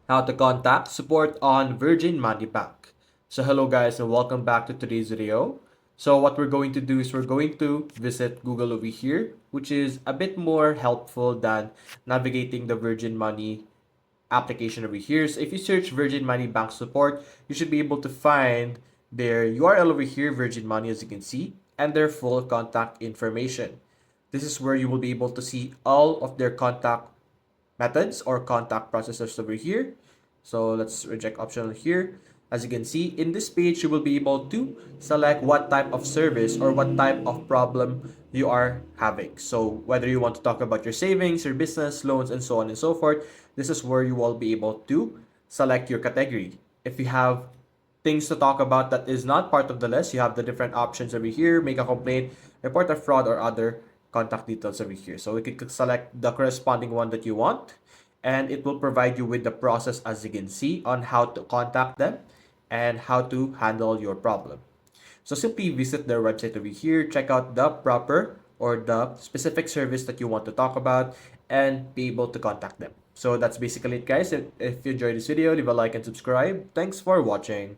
How to contact support on Virgin Money Bank. So hello guys and welcome back to today's video. So what we're going to do is we're going to visit Google over here, which is a bit more helpful than navigating the Virgin Money application over here. So if you search Virgin Money Bank support, you should be able to find their URL over here, Virgin Money, as you can see, and their full contact information. This is where you will be able to see all of their contact methods or contact processors over here. So let's reject optional here. As you can see in this page, you will be able to select what type of service or what type of problem you are having. So whether you want to talk about your savings, your business, loans, and so on and so forth, this is where you will be able to select your category. If you have things to talk about that is not part of the list, you have the different options over here, make a complaint, report a fraud, or other contact details over here. So we could select the corresponding one that you want, and it will provide you with the process, as you can see, on how to contact them and how to handle your problem. So simply visit their website over here, check out the proper or the specific service that you want to talk about, and be able to contact them. So that's basically it, guys. If you enjoyed this video, leave a like and subscribe. Thanks for watching.